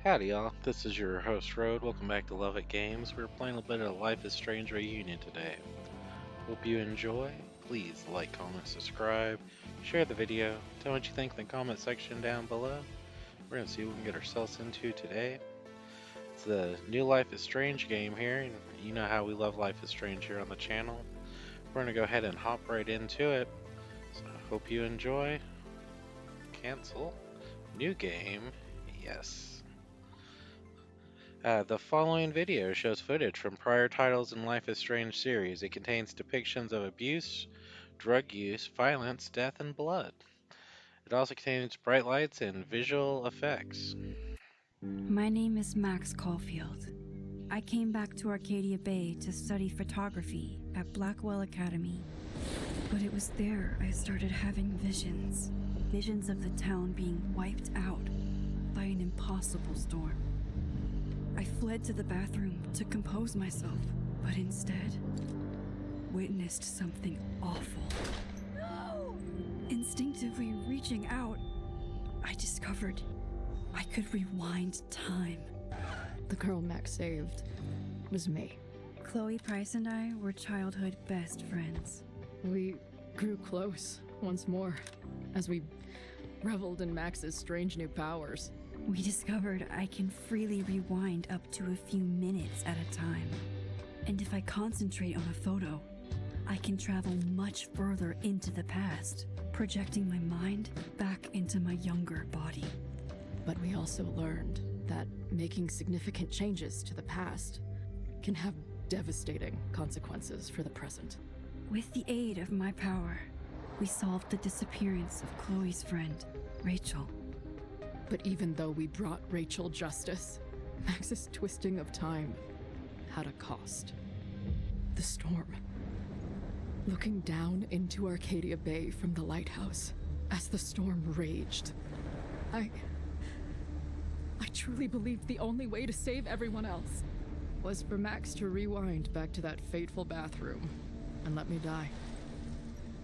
Howdy, y'all. This is your host, Road. Welcome back to LovettGamez. We're playing a little bit of Life is Strange Reunion today. Hope you enjoy. Please like, comment, subscribe, share the video. Tell me what you think in the comment section down below. We're going to see what we can get ourselves into today. It's the new Life is Strange game here, and you know how we love Life is Strange here on the channel. We're going to go ahead and hop right into it. So I hope you enjoy. Cancel. New game. Yes. The following video shows footage from prior titles in Life is Strange series. It contains depictions of abuse, drug use, violence, death, and blood. It also contains bright lights and visual effects. My name is Max Caulfield. I came back to Arcadia Bay to study photography at Blackwell Academy. But it was there I started having visions. Visions of the town being wiped out by an impossible storm. I fled to the bathroom to compose myself, but instead witnessed something awful. No! Instinctively reaching out, I discovered I could rewind time. The girl Max saved was me. Chloe Price and I were childhood best friends. We grew close once more as we reveled in Max's strange new powers. We discovered I can freely rewind up to a few minutes at a time. And if I concentrate on a photo, I can travel much further into the past, projecting my mind back into my younger body. But we also learned that making significant changes to the past can have devastating consequences for the present. With the aid of my power, we solved the disappearance of Chloe's friend, Rachel. But even though we brought Rachel justice, Max's twisting of time had a cost. The storm. Looking down into Arcadia Bay from the lighthouse as the storm raged, I truly believed the only way to save everyone else was for Max to rewind back to that fateful bathroom and let me die.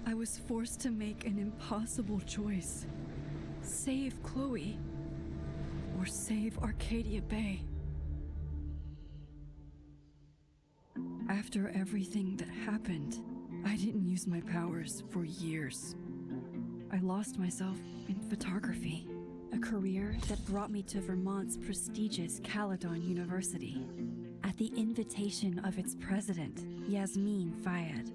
I was forced to make an impossible choice. Save Chloe, or save Arcadia Bay. After everything that happened, I didn't use my powers for years. I lost myself in photography, a career that brought me to Vermont's prestigious Caledon University, at the invitation of its president, Yasmin Fayed.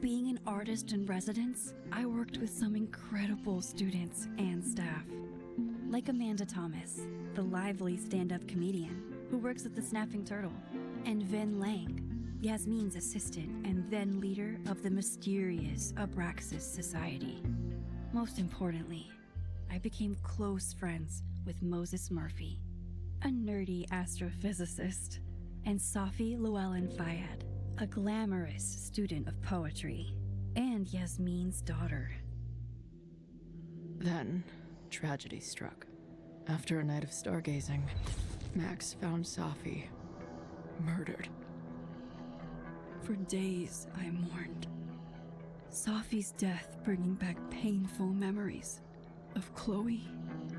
Being an artist in residence, I worked with some incredible students and staff. Like Amanda Thomas, the lively stand-up comedian who works at the Snapping Turtle, and Ven Lang, Yasmin's assistant and then leader of the mysterious Abraxas Society. Most importantly, I became close friends with Moses Murphy, a nerdy astrophysicist, and Safi Llewellyn Fayed, a glamorous student of poetry, and Yasmin's daughter. Then, tragedy struck. After a night of stargazing, Max found Safi murdered. For days, I mourned. Safi's death bringing back painful memories of Chloe,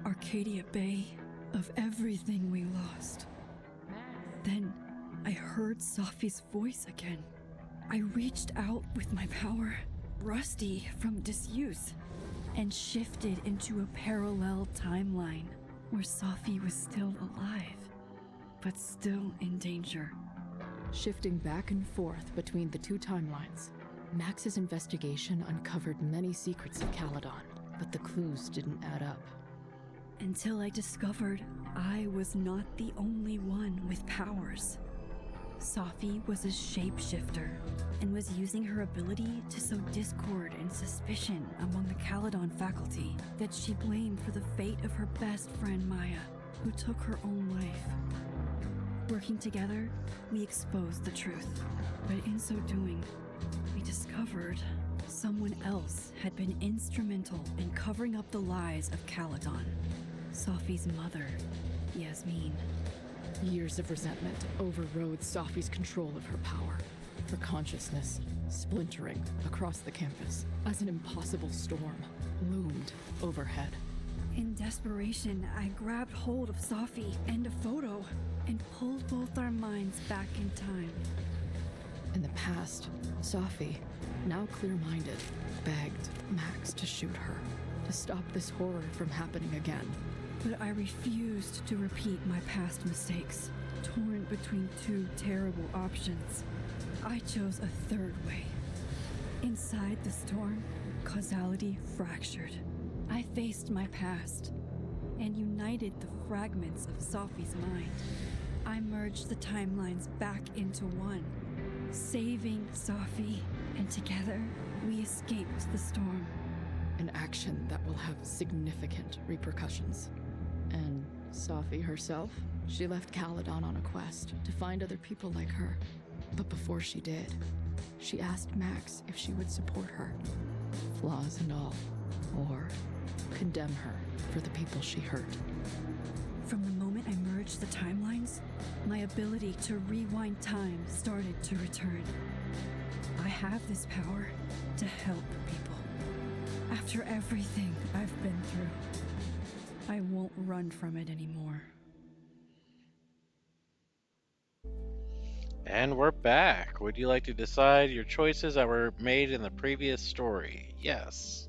Arcadia Bay, of everything we lost. Then, I heard Safi's voice again. I reached out with my power, rusty from disuse, and shifted into a parallel timeline where Safi was still alive, but still in danger. Shifting back and forth between the two timelines, Max's investigation uncovered many secrets of Caledon, but the clues didn't add up. Until I discovered I was not the only one with powers. Safi was a shapeshifter and was using her ability to sow discord and suspicion among the Caledon faculty that she blamed for the fate of her best friend Maya, who took her own life. Working together, we exposed the truth, but in so doing, we discovered someone else had been instrumental in covering up the lies of Caledon. Safi's mother, Yasmin. Years of resentment overrode Safi's control of her power, her consciousness splintering across the campus as an impossible storm loomed overhead. In desperation, I grabbed hold of Safi and a photo and pulled both our minds back in time. In the past, Safi, now clear-minded, begged Max to shoot her, to stop this horror from happening again. But I refused to repeat my past mistakes. Torn between two terrible options, I chose a third way. Inside the storm, causality fractured. I faced my past and united the fragments of Safi's mind. I merged the timelines back into one, saving Safi, and together we escaped the storm. An action that will have significant repercussions. And Safi herself? She left Caledon on a quest to find other people like her. But before she did, she asked Max if she would support her, flaws and all, or condemn her for the people she hurt. From the moment I merged the timelines, my ability to rewind time started to return. I have this power to help people. After everything I've been through, I won't run from it anymore. And we're back. Would you like to decide your choices that were made in the previous story? Yes.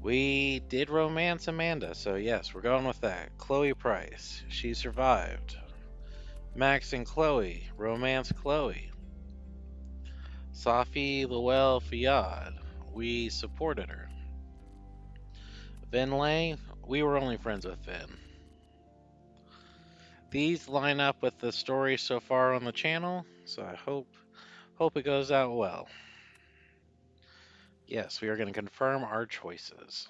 We did romance Amanda, so yes, we're going with that. Chloe Price, she survived. Max and Chloe, romance Chloe. Safi Llewell Fiad, we supported her. Vin Lang, we were only friends with Vin. These line up with the story so far on the channel, so I hope it goes out well. Yes, we are going to confirm our choices.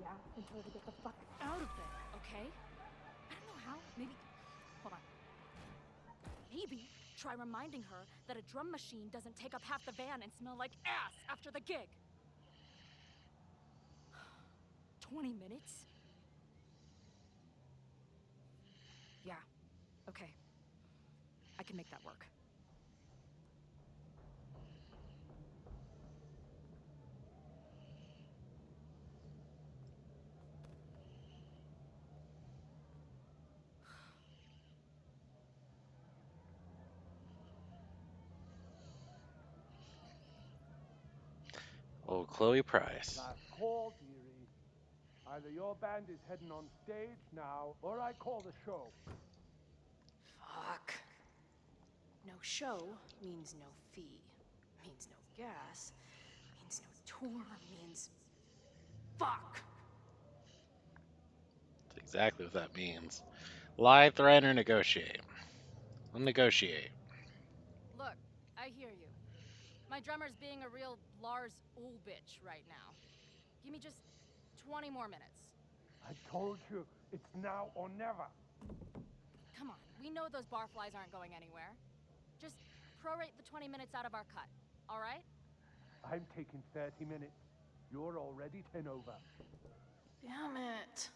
Yeah, and tell her to get the fuck out of there, okay? I don't know how. Maybe. Hold on. Maybe try reminding her that a drum machine doesn't take up half the van and smell like ass after the gig. 20 minutes? Yeah, okay. I can make that work. Oh, Chloe Price. Last call, dearie. Either your band is heading on stage now, or I call the show. Fuck. No show means no fee. Means no gas. Means no tour. Means... Fuck! That's exactly what that means. Lie, threaten, or negotiate. We'll negotiate. Look, I hear you. My drummer's being a real Lars Ul bitch right now. Give me just 20 more minutes. I told you, it's now or never. Come on, we know those barflies aren't going anywhere. Just prorate the 20 minutes out of our cut, all right? I'm taking 30 minutes. You're already 10 over. Damn it.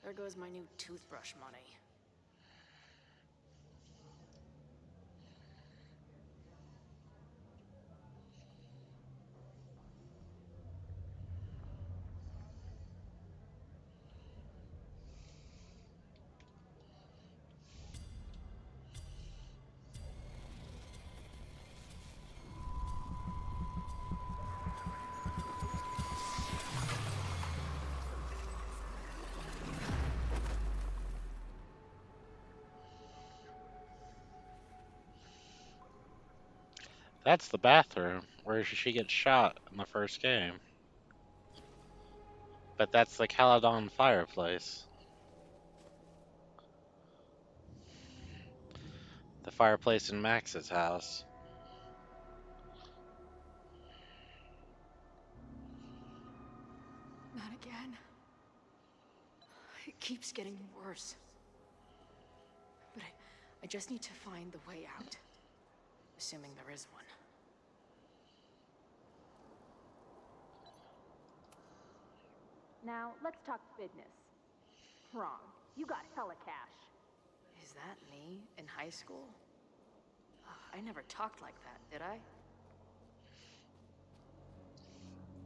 There goes my new toothbrush money. That's the bathroom where she gets shot in the first game. But that's the Caledon fireplace. The fireplace in Max's house. Not again. It keeps keeps getting worse. But I just need to find the way out. Assuming there is one. Now, let's talk business. Wrong. You got hella cash. Is that me in high school? I never talked like that, did I?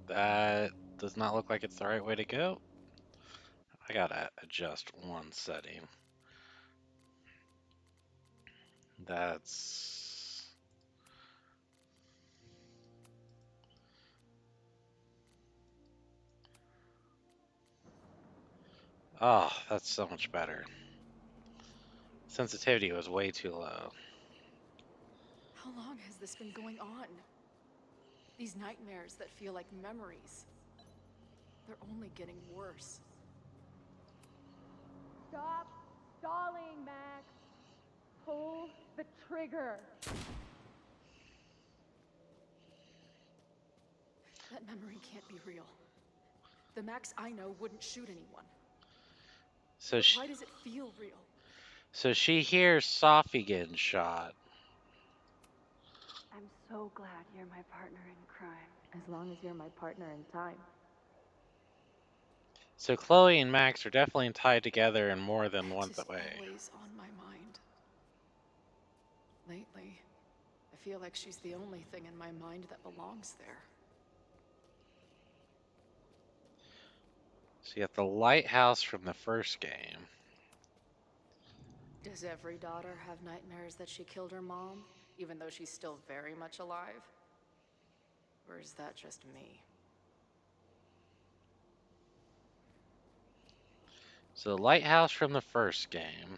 That does not look like it's the right way to go. I gotta adjust one setting. That's... Oh, that's so much better. Sensitivity was way too low. How long has this been going on? These nightmares that feel like memories. They're only getting worse. Stop stalling, Max. Pull the trigger. That memory can't be real. The Max I know wouldn't shoot anyone. So Why does it feel real? So she hears Sophie getting shot. I'm so glad you're my partner in crime. As long as you're my partner in time. So Chloe and Max are definitely tied together in more than one Max is way. always on my mind. Lately, I feel like she's the only thing in my mind that belongs there. So you got the lighthouse from the first game. Does every daughter have nightmares that she killed her mom, even though she's still very much alive? Or is that just me? So the lighthouse from the first game.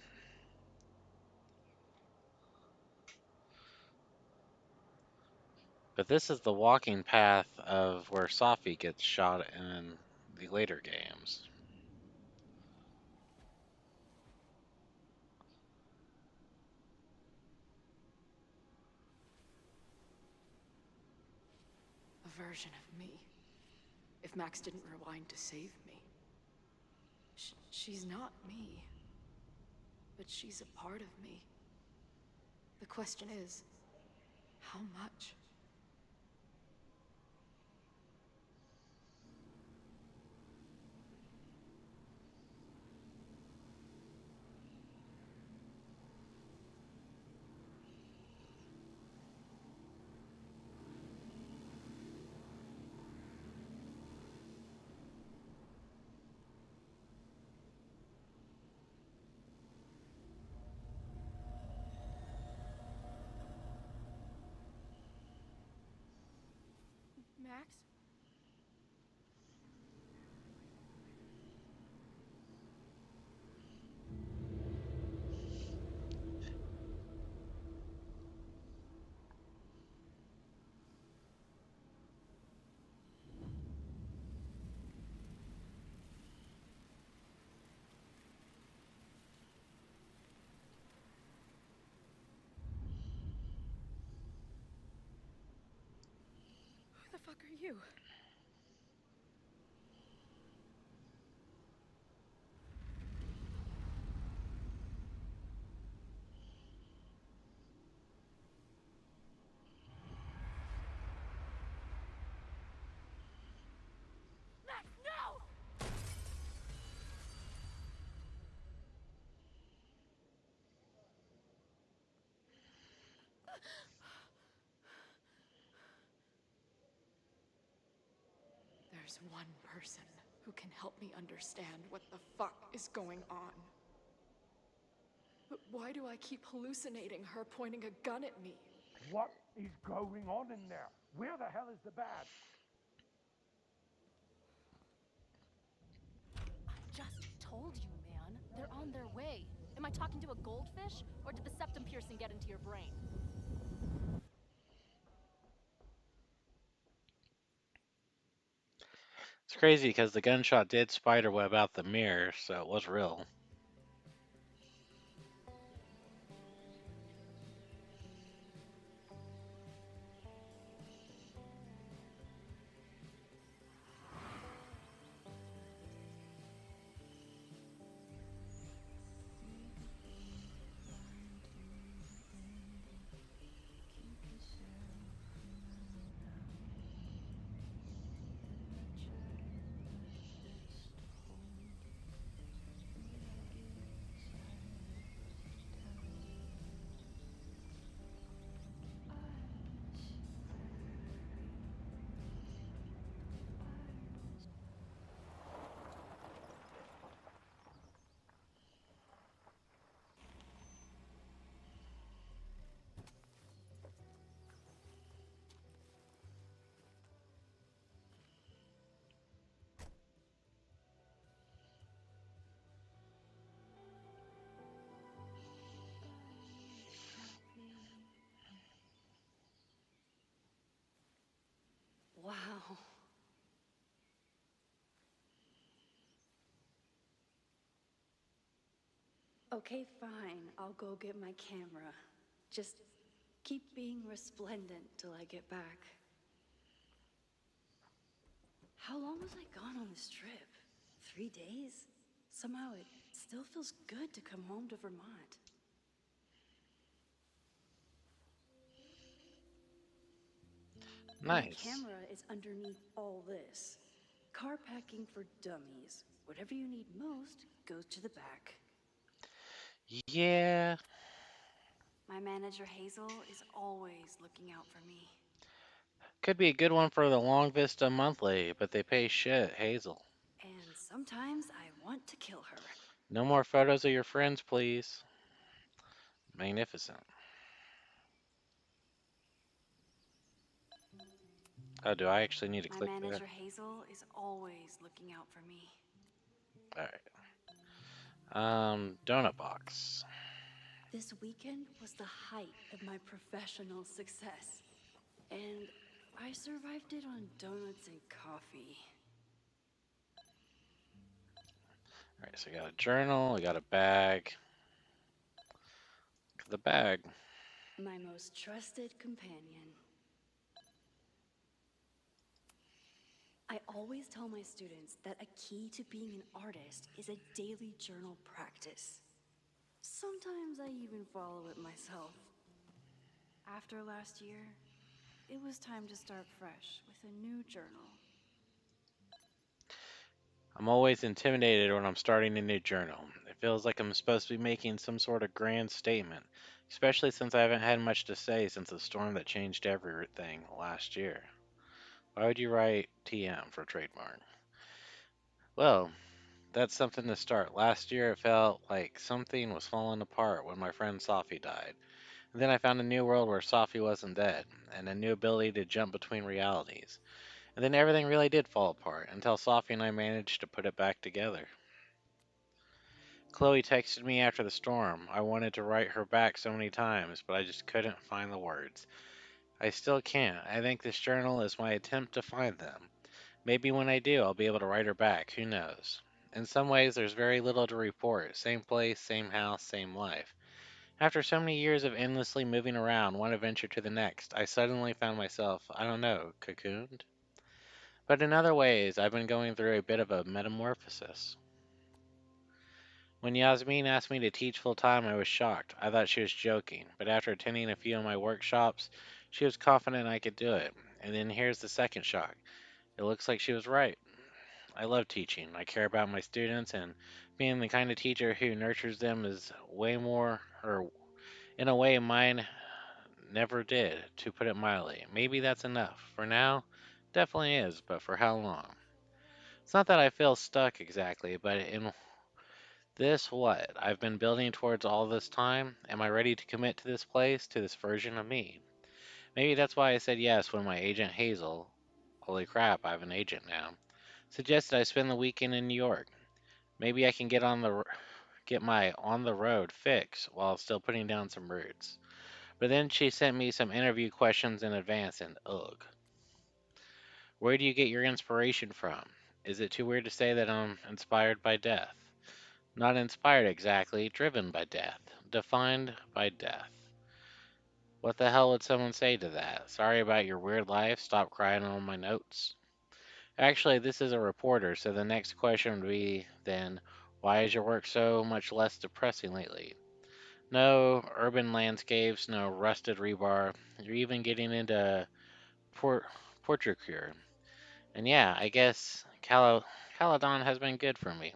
But this is the walking path of where Sophie gets shot in the later games. A version of me. If Max didn't rewind to save me. She's not me. But she's a part of me. The question is, how much? Max? Who the fuck are you? Max, no! There's one person who can help me understand what the fuck is going on. But why do I keep hallucinating her pointing a gun at me? What is going on in there? Where the hell is the bad? I just told you, man. They're on their way. Am I talking to a goldfish, or did the septum piercing get into your brain? It's crazy because the gunshot did spiderweb out the mirror, so it was real. Okay, fine. I'll go get my camera. Just keep being resplendent till I get back. How long was I gone on this trip? 3 days? Somehow it still feels good to come home to Vermont. My Nice. camera is underneath all this. Car packing for dummies. Whatever you need most goes to the back. Yeah, My manager Hazel is always looking out for me. could be a good one for the Long Vista Monthly, but they pay shit, Hazel. And sometimes I want to kill her. No more photos of your friends, please. Magnificent. Oh, do I actually need to My click that? manager Hazel is always looking out for me. Alright. Donut box. This weekend was the height of my professional success. And I survived it on donuts and coffee. Alright, so I got a journal, I got a bag. The bag. My most trusted companion. I always tell my students that a key to being an artist is a daily journal practice. Sometimes I even follow it myself. After last year, it was time to start fresh with a new journal. I'm always intimidated when I'm starting a new journal. It feels like I'm supposed to be making some sort of grand statement, especially since I haven't had much to say since the storm that changed everything last year. Why would you write TM for trademark? Well, that's something to start. Last year it felt like something was falling apart when my friend Safi died. And then I found a new world where Safi wasn't dead, and a new ability to jump between realities. And then everything really did fall apart until Safi and I managed to put it back together. Chloe texted me after the storm. I wanted to write her back so many times, but I just couldn't find the words. I still can't. I think this journal is my attempt to find them. Maybe when I do, I'll be able to write her back. Who knows? In some ways, there's very little to report. Same place, same house, same life. After so many years of endlessly moving around, one adventure to the next, I suddenly found myself, I don't know, cocooned? But in other ways, I've been going through a bit of a metamorphosis. When Yasmin asked me to teach full time, I was shocked. I thought she was joking, but after attending a few of my workshops, she was confident I could do it. And then here's the second shock. It looks like she was right. I love teaching. I care about my students, and being the kind of teacher who nurtures them is way more, or in a way, mine never did, to put it mildly. Maybe that's enough. For now, definitely is, but for how long? It's not that I feel stuck exactly, but in this what I've been building towards all this time, am I ready to commit to this place, to this version of me? Maybe that's why I said yes when my agent Hazel, holy crap, I have an agent now, suggested I spend the weekend in New York. Maybe I can get my on the road fix while still putting down some roots. But then she sent me some interview questions in advance, and ugh. Where do you get your inspiration from? Is it too weird to say that I'm inspired by death? Not inspired exactly, driven by death, defined by death. What the hell would someone say to that? Sorry about your weird life, stop crying on my notes. Actually, this is a reporter, so the next question would be then, why is your work so much less depressing lately? No urban landscapes, no rusted rebar. You're even getting into port- portraiture. And yeah, I guess Caledon has been good for me.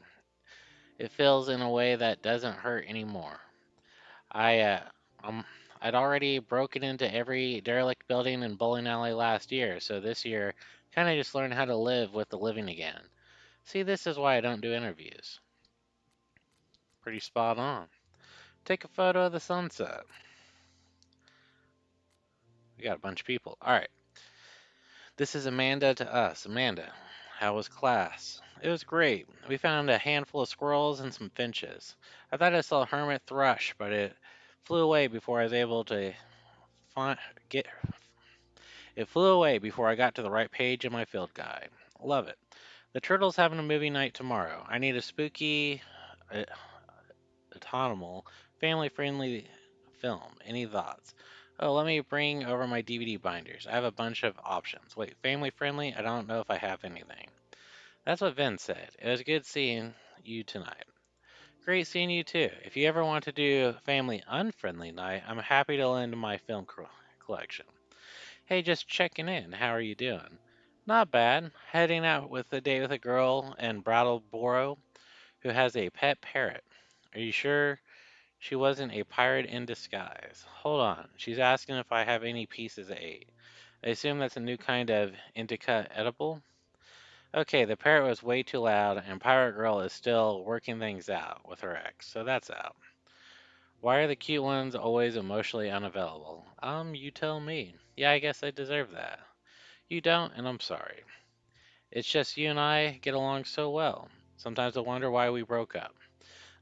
It feels in a way that doesn't hurt anymore. I um I'd already broken into every derelict building and bowling alley last year, so this year kind of just learned how to live with the living again. See, this is why I don't do interviews. Pretty spot on. Take a photo of the sunset. We got a bunch of people. All right. This is Amanda to us. Amanda, how was class? It was great. We found a handful of squirrels and some finches. I thought I saw a hermit thrush, but it flew away before I was able to find, get It flew away before I got to the right page in my field guide. Love it. The Turtles having a movie night tomorrow. I need a spooky uh, autumnal, family-friendly film. Any thoughts? Oh, let me bring over my DVD binders. I have a bunch of options. Wait, family-friendly? I don't know if I have anything. That's what Vin said. It was good seeing you tonight. Great seeing you too. If you ever want to do family unfriendly night, I'm happy to lend my film collection. Hey, just checking in. How are you doing? Not bad. Heading out with a date with a girl in Brattleboro who has a pet parrot. Are you sure she wasn't a pirate in disguise? Hold on. She's asking if I have any pieces of eight. I assume that's a new kind of indica edible? Okay, the parrot was way too loud, and Pirate Girl is still working things out with her ex, so that's out. Why are the cute ones always emotionally unavailable? You tell me. Yeah, I guess I deserve that. You don't, and I'm sorry. It's just you and I get along so well. Sometimes I wonder why we broke up.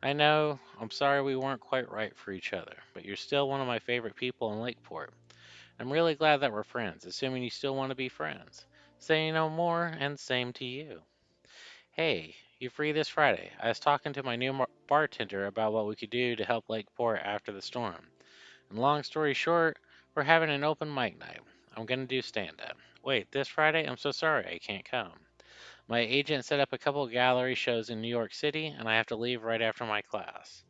I know, I'm sorry we weren't quite right for each other, but you're still one of my favorite people in Lakeport. I'm really glad that we're friends, assuming you still want to be friends. Say no more, and same to you. Hey, you free this Friday? I was talking to my new bartender about what we could do to help Lakeport after the storm. And long story short, we're having an open mic night. I'm gonna do stand up. Wait, this Friday? I'm so sorry I can't come. My agent set up a couple gallery shows in New York City, and I have to leave right after my class.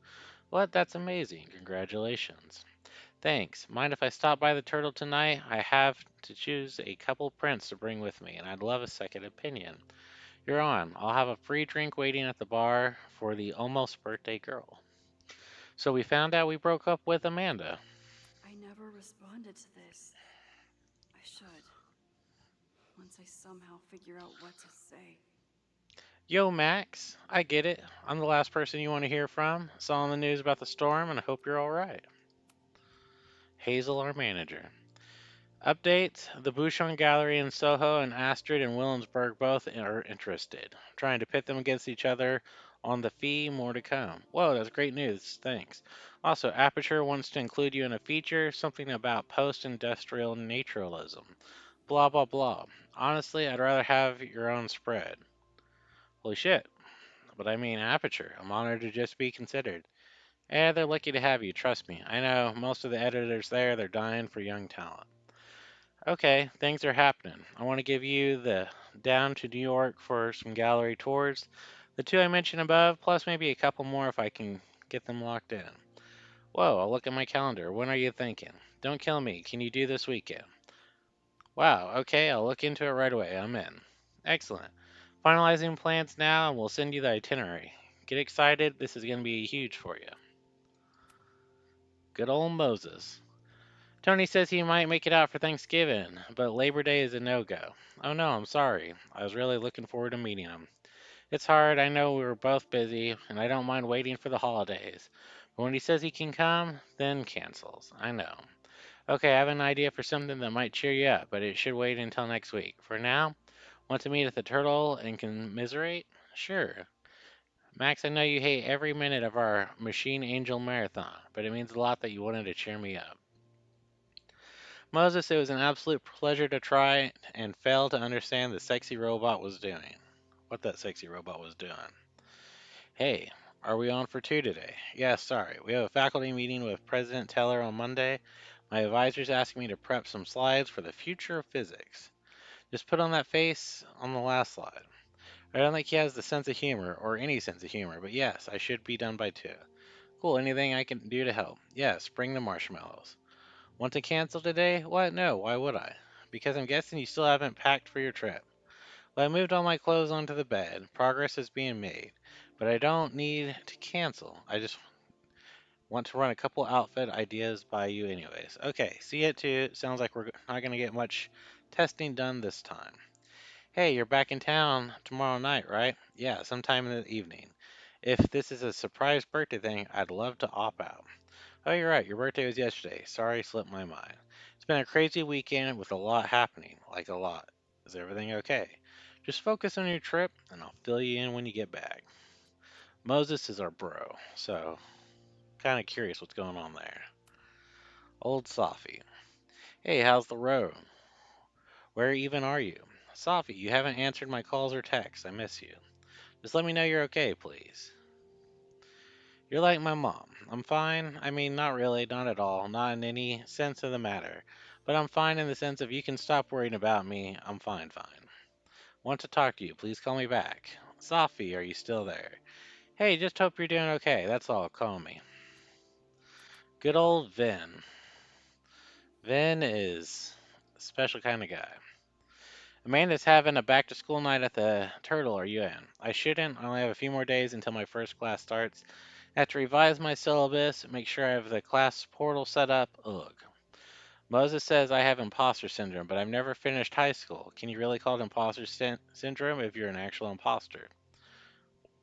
What? That's amazing. Congratulations. Thanks. Mind if I stop by the Turtle tonight? I have to choose a couple prints to bring with me, and I'd love a second opinion. You're on. I'll have a free drink waiting at the bar for the almost birthday girl. So we found out we broke up with Amanda. I never responded to this. I should. Once I somehow figure out what to say. Yo, Max. I get it. I'm the last person you want to hear from. Saw on the news about the storm, and I hope you're alright. Hazel, our manager. Update: the Bouchon Gallery in Soho and Astrid in Williamsburg both are interested. Trying to pit them against each other on the fee, more to come. Whoa, that's great news. Thanks. Also, Aperture wants to include you in a feature, something about post-industrial naturalism. Blah, blah, blah. Honestly, I'd rather have your own spread. Holy shit. But I mean, Aperture. I'm honored to just be considered. They're lucky to have you, trust me. I know most of the editors there, they're dying for young talent. Okay, things are happening. I want to give you the down to New York for some gallery tours. The two I mentioned above, plus maybe a couple more if I can get them locked in. Whoa, I'll look at my calendar. When are you thinking? Don't kill me. Can you do this weekend? Wow, okay, I'll look into it right away. I'm in. Excellent. Finalizing plans now, and we'll send you the itinerary. Get excited. This is going to be huge for you. Good old Moses. Tony says he might make it out for Thanksgiving, but Labor Day is a no-go. Oh no, I'm sorry. I was really looking forward to meeting him. It's hard, I know we were both busy, and I don't mind waiting for the holidays. But when he says he can come, then cancels. I know. Okay, I have an idea for something that might cheer you up, but it should wait until next week. For now, want to meet at the Turtle and commiserate? Sure. Max, I know you hate every minute of our Machine Angel marathon, but it means a lot that you wanted to cheer me up. Moses, it was an absolute pleasure to try and fail to understand the sexy robot was doing. What that sexy robot was doing. Hey, are we on for two today? Yeah, sorry. We have a faculty meeting with President Teller on Monday. My advisor's asking me to prep some slides for the future of physics. Just put on that face on the last slide. I don't think he has the sense of humor, or any sense of humor, but yes, I should be done by two. Cool, anything I can do to help? Yes, bring the marshmallows. Want to cancel today? What? No, why would I? Because I'm guessing you still haven't packed for your trip. Well, I moved all my clothes onto the bed. Progress is being made. But I don't need to cancel. I just want to run a couple outfit ideas by you anyways. Okay, see it too. Sounds like we're not going to get much testing done this time. Hey, you're back in town tomorrow night, right? Yeah, sometime in the evening. If this is a surprise birthday thing, I'd love to opt out. Oh, you're right. Your birthday was yesterday. Sorry, slipped my mind. It's been a crazy weekend with a lot happening. Like a lot. Is everything okay? Just focus on your trip, and I'll fill you in when you get back. Moses is our bro, so kind of curious what's going on there. Old Safi. Hey, how's the road? Where even are you? Safi, you haven't answered my calls or texts. I miss you. Just let me know you're okay, please. You're like my mom. I'm fine. I mean, not really, not at all, not in any sense of the matter. But I'm fine in the sense of you can stop worrying about me. I'm fine, fine. Want to talk to you. Please call me back. Sophie, are you still there? Hey, just hope you're doing okay. That's all. Call me. Good old Vin. Vin is a special kind of guy. Amanda's having a back to school night at the Turtle. Are you in? I shouldn't. I only have a few more days until my first class starts. I have to revise my syllabus, make sure I have the class portal set up. Ugh. Moses says I have imposter syndrome, but I've never finished high school. Can you really call it imposter syndrome if you're an actual imposter?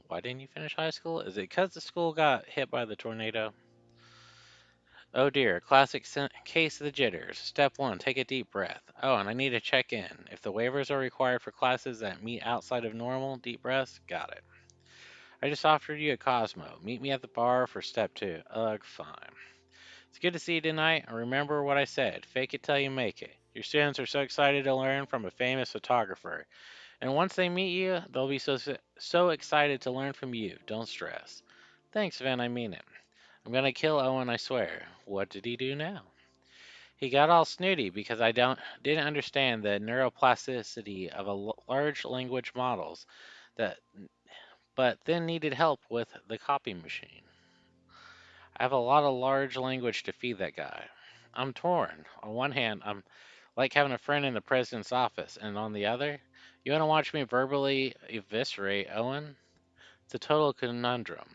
Why didn't you finish high school? Is it because the school got hit by the tornado? Oh dear, classic case of the jitters. Step 1, take a deep breath. Oh, and I need to check in. If the waivers are required for classes that meet outside of normal, deep breaths, got it. I just offered you a Cosmo. Meet me at the bar for step 2. Ugh, fine. It's good to see you tonight. And remember what I said. Fake it till you make it. Your students are so excited to learn from a famous photographer. And once they meet you, they'll be so excited to learn from you. Don't stress. Thanks, Vin, I mean it. I'm gonna kill Owen, I swear. What did he do now? He got all snooty because I didn't understand the neuroplasticity of large language models that but then needed help with the copy machine. I have a lot of large language to feed that guy. I'm torn. On one hand, I'm like having a friend in the president's office, and on the other, you want to watch me verbally eviscerate Owen? It's a total conundrum.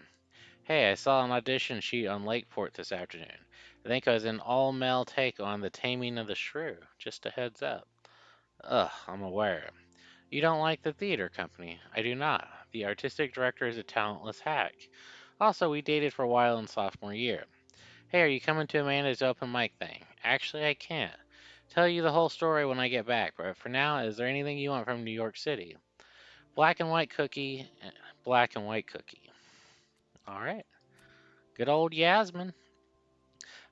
Hey, I saw an audition sheet on Lakeport this afternoon. I think I was an all-male take on The Taming of the Shrew. Just a heads up. Ugh, I'm aware. You don't like the theater company. I do not. The artistic director is a talentless hack. Also, we dated for a while in sophomore year. Hey, are you coming to Amanda's open mic thing? Actually, I can't. Tell you the whole story when I get back, but for now, is there anything you want from New York City? Black and white cookie, black and white cookie. All right. Good old Yasmin.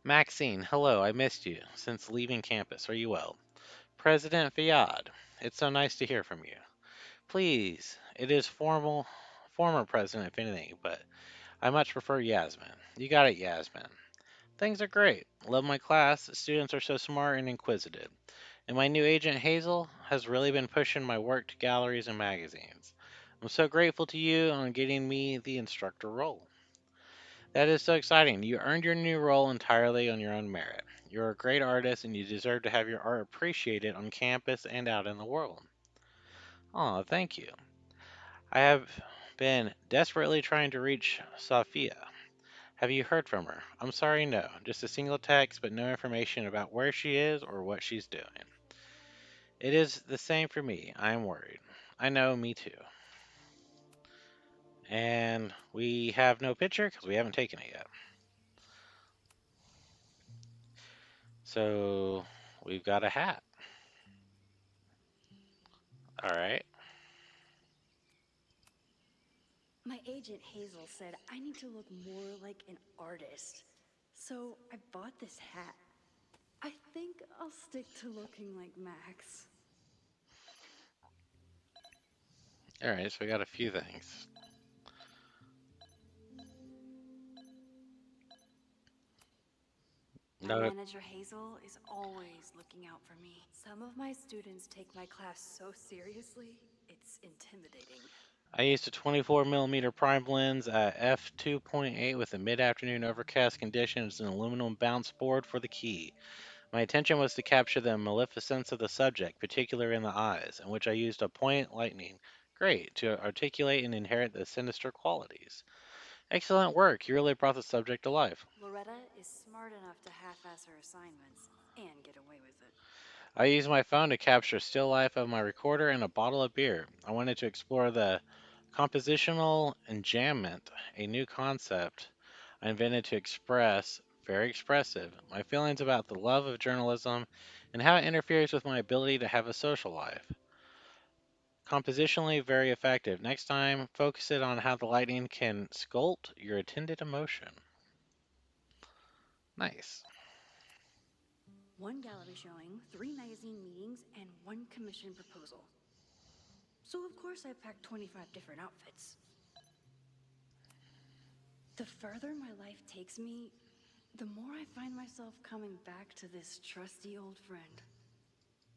Maxine, hello, I missed you since leaving campus. Are you well? President Fiad, it's so nice to hear from you. Please, it is former president, if anything, but I much prefer Yasmin. You got it, Yasmin. Things are great. Love my class. The students are so smart and inquisitive. And my new agent, Hazel, has really been pushing my work to galleries and magazines. I'm so grateful to you on getting me the instructor role. That is so exciting. You earned your new role entirely on your own merit. You're a great artist and you deserve to have your art appreciated on campus and out in the world. Aw, thank you. I have been desperately trying to reach Sophia. Have you heard from her? I'm sorry, no. Just a single text, but no information about where she is or what she's doing. It is the same for me. I am worried. I know, me too. And we have no picture because we haven't taken it yet. So we've got a hat. All right. My agent Hazel said I need to look more like an artist. So I bought this hat. I think I'll stick to looking like Max. All right. So we got a few things. My No, manager Hazel is always looking out for me. Some of my students take my class so seriously, it's intimidating. I used a 24mm prime lens at f2.8 with a mid-afternoon overcast conditions and aluminum bounce board for the key. My intention was to capture the maleficence of the subject, particularly in the eyes, in which I used a point lightning. Great, to articulate and inherit the sinister qualities. Excellent work, you really brought the subject to life. Loretta is smart enough to half-ass her assignments and get away with it. I used my phone to capture still life of my recorder and a bottle of beer. I wanted to explore the compositional enjambment, a new concept I invented to express, very expressive, my feelings about the love of journalism and how it interferes with my ability to have a social life. Compositionally very effective. Next time, focus it on how the lighting can sculpt your attended emotion. Nice. One gallery showing, 3 magazine meetings, and 1 commission proposal. So of course I packed 25 different outfits. The further my life takes me, the more I find myself coming back to this trusty old friend.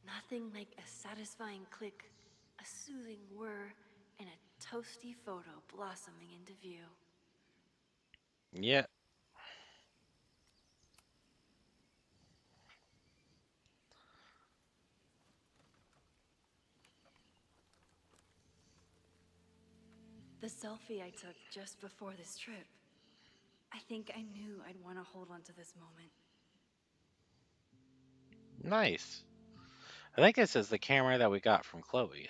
Nothing like a satisfying click, a soothing whir, and a toasty photo blossoming into view. Yeah. The selfie I took just before this trip. I think I knew I'd want to hold on to this moment. Nice. I think this is the camera that we got from Chloe.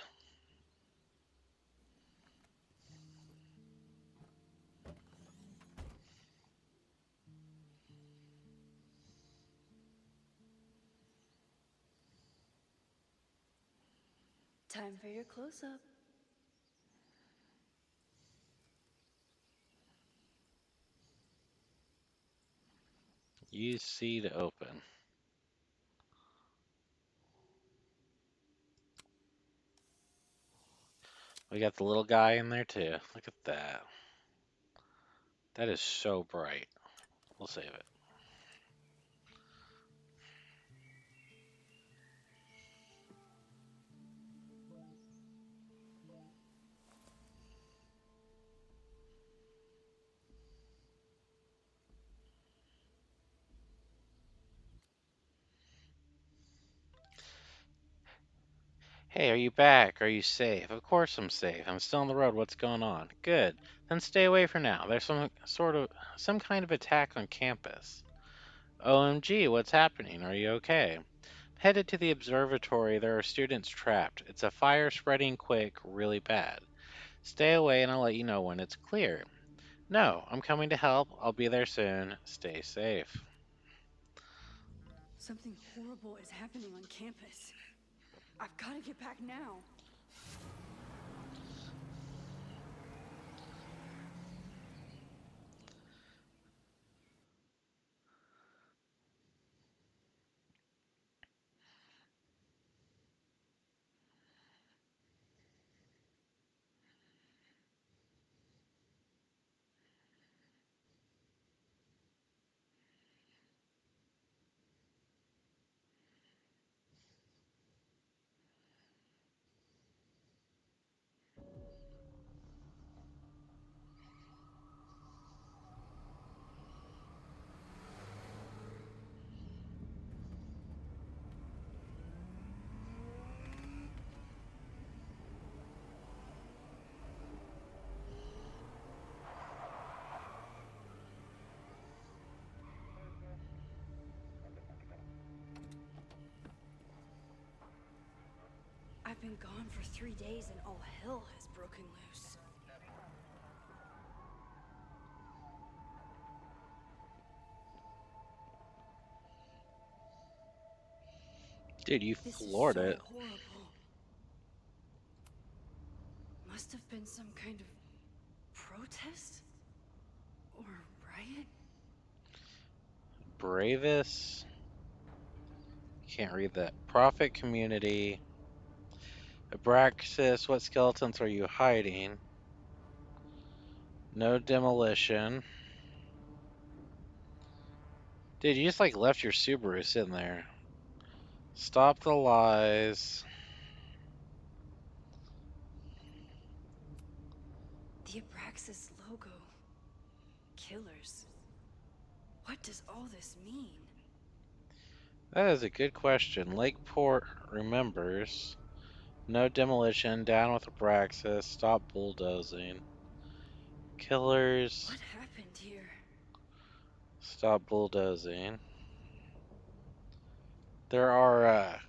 Time for your close-up. Use C to open. We got the little guy in there too. Look at that. That is so bright. We'll save it. Hey, are you back? Are you safe? Of course I'm safe. I'm still on the road. What's going on? Good. Then stay away for now. There's some kind of attack on campus. OMG, what's happening? Are you okay? Headed to the observatory. There are students trapped. It's a fire spreading quick, really bad. Stay away and I'll let you know when it's clear. No, I'm coming to help. I'll be there soon. Stay safe. Something horrible is happening on campus. I've got to get back now. I've been gone for 3 days and all hell has broken loose. Dude, you This is floored so it. horrible. Must have been some kind of protest? Or riot? Bravest. Can't read that. Prophet community. Abraxas, what skeletons are you hiding? No demolition. Dude, you just like left your Subaru sitting there. Stop the lies. The Abraxas logo. Killers. What does all this mean? That is a good question. Lakeport remembers. No demolition. Down with Abraxas. Stop bulldozing. Killers. What happened here? Stop bulldozing. There are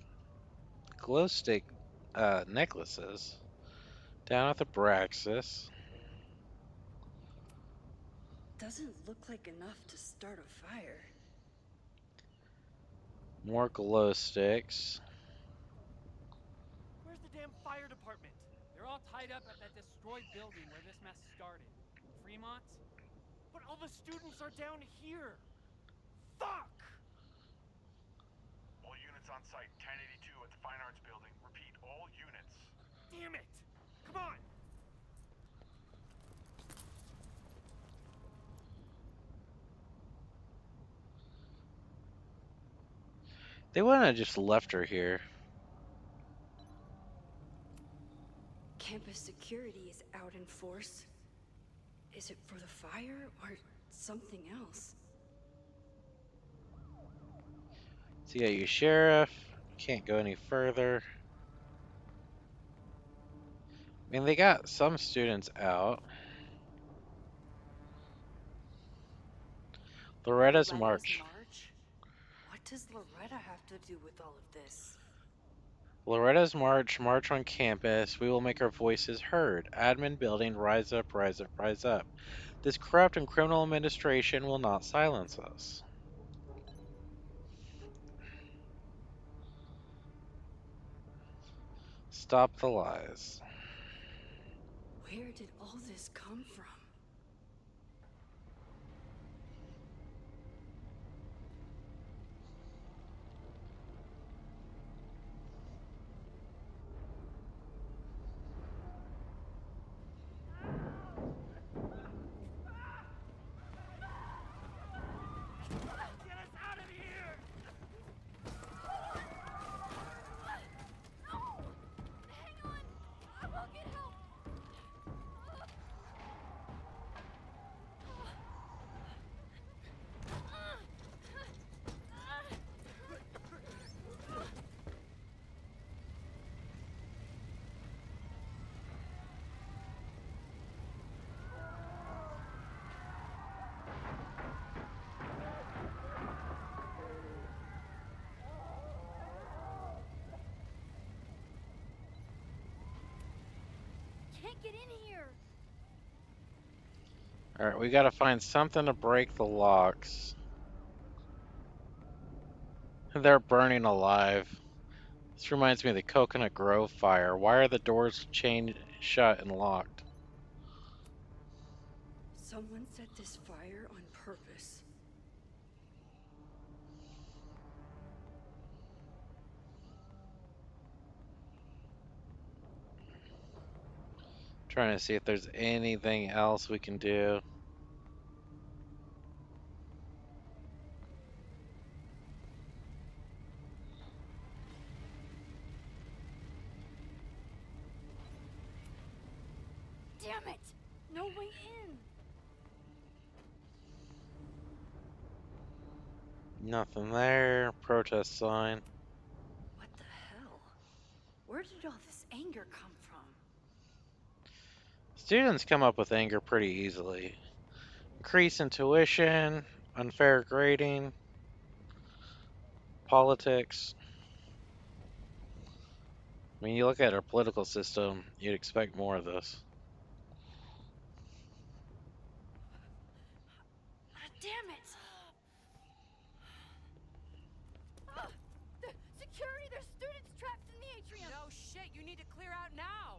glow stick necklaces. Down with Abraxas. Doesn't look like enough to start a fire. More glow sticks. Where's the damn fire department? They're all tied up at that destroyed building where this mess started. Fremont? But all the students are down here! Fuck! All units on site, 1082 at the Fine Arts Building. Repeat, all units. Damn it! Come on! They wouldn't have just left her here. Campus security is out in force. Is it for the fire or something else? So yeah, you sheriff. Can't go any further. I mean, they got some students out. Loretta's march. What does Loretta have to do with all of this? Loretta's march. March on campus. We will make our voices heard. Admin building. Rise up, rise up, rise up. This corrupt and criminal administration will not silence us. Stop the lies. Where did all this come from? Get us out of here! Hang on! I will get help! Can't get in here! Alright, we gotta find something to break the locks. They're burning alive. This reminds me of the Coconut Grove fire. Why are the doors chained shut and locked? Someone set this fire on purpose. Trying to see if there's anything else we can do. Damn it! No way in! Nothing there. Protest sign. What the hell? Where did all this anger come from? Students come up with anger pretty easily. Increase in tuition, unfair grading, politics. I mean, you look at our political system, you'd expect more of this. Damn it! The security! There's students trapped in the atrium! No shit, you need to clear out now!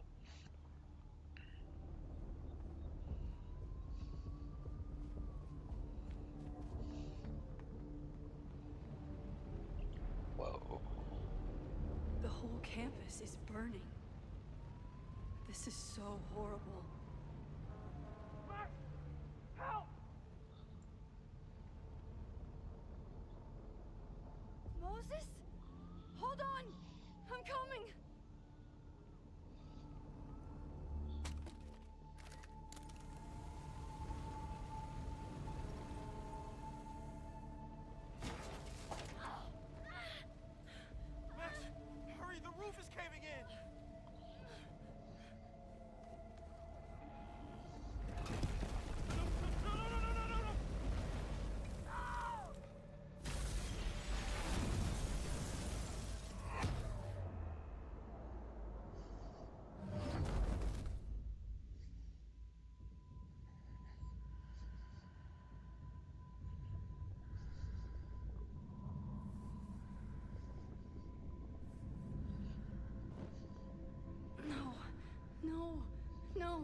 Whoa. The whole campus is burning. This is so horrible. Max! Help! Moses? Hold on! I'm coming! Max, hurry, the roof is caving in! No! No, no, no.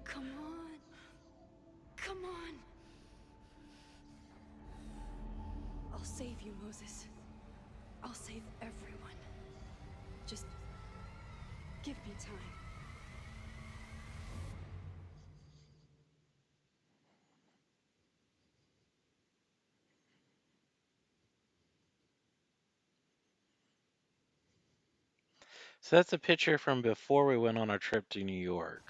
Come on. Come on. I'll save you, Moses. I'll save everyone. Just give me time. So that's a picture from before we went on our trip to New York.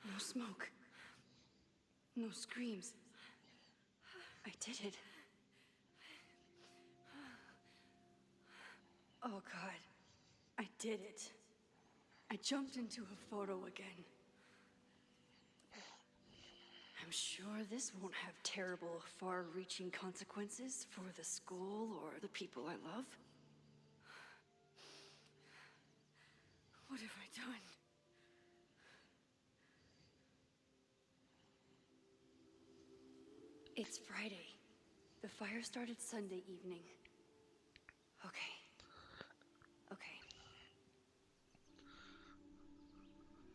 No smoke. No screams. I did it. Oh God, I did it. I jumped into a photo again. I'm sure this won't have terrible, far-reaching consequences for the school or the people I love. What have I done? It's Friday. The fire started Sunday evening. Okay.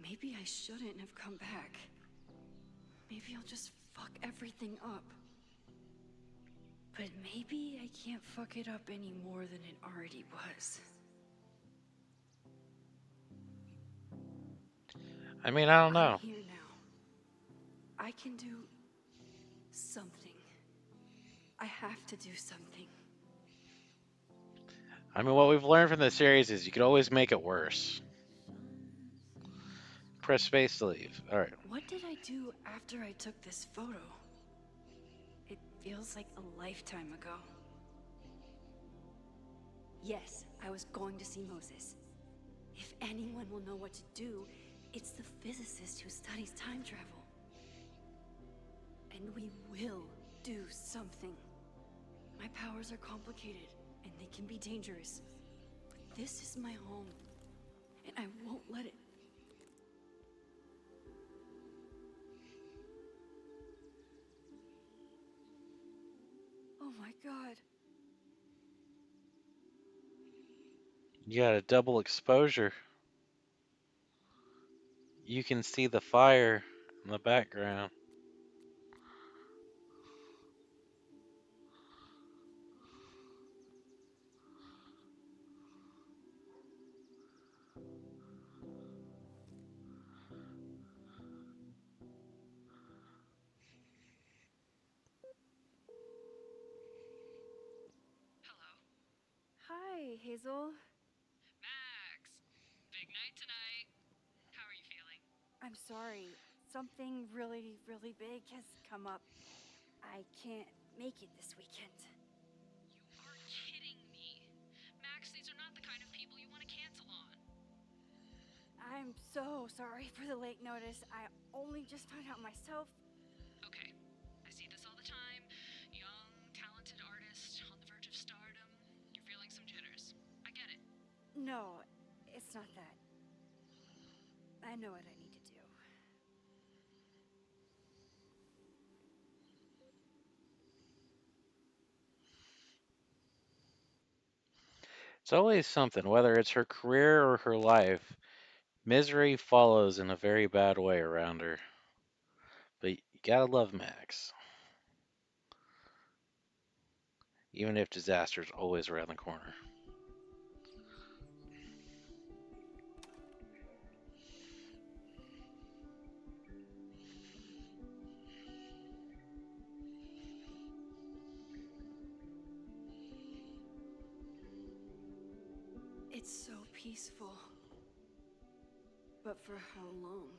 Maybe I shouldn't have come back. Maybe I'll just fuck everything up. But maybe I can't fuck it up any more than it already was. I mean, I don't know. I'm here now. I can do something. I have to do something. I mean, what we've learned from this series is you can always make it worse. Press space to leave. All right. What did I do after I took this photo? It feels like a lifetime ago. Yes, I was going to see Moses. If anyone will know what to do, it's the physicist who studies time travel. And we will do something. My powers are complicated, and they can be dangerous. But this is my home, and I won't let it. Oh my God. You got a double exposure. You can see the fire in the background. Hi, Hazel. Max, big night tonight. How are you feeling? I'm sorry. Something really, really big has come up. I can't make it this weekend. You are kidding me. Max, these are not the kind of people you want to cancel on. I'm so sorry for the late notice. I only just found out myself. Okay, I see this all the time. Young, talented artist on the verge of stardom. You're feeling some jitters. I get it. No, it's not that. I know what I need to do. It's always something, whether it's her career or her life. Misery follows in a very bad way around her. But you gotta love Max, even if disaster's always around the corner. It's so peaceful. But for how long?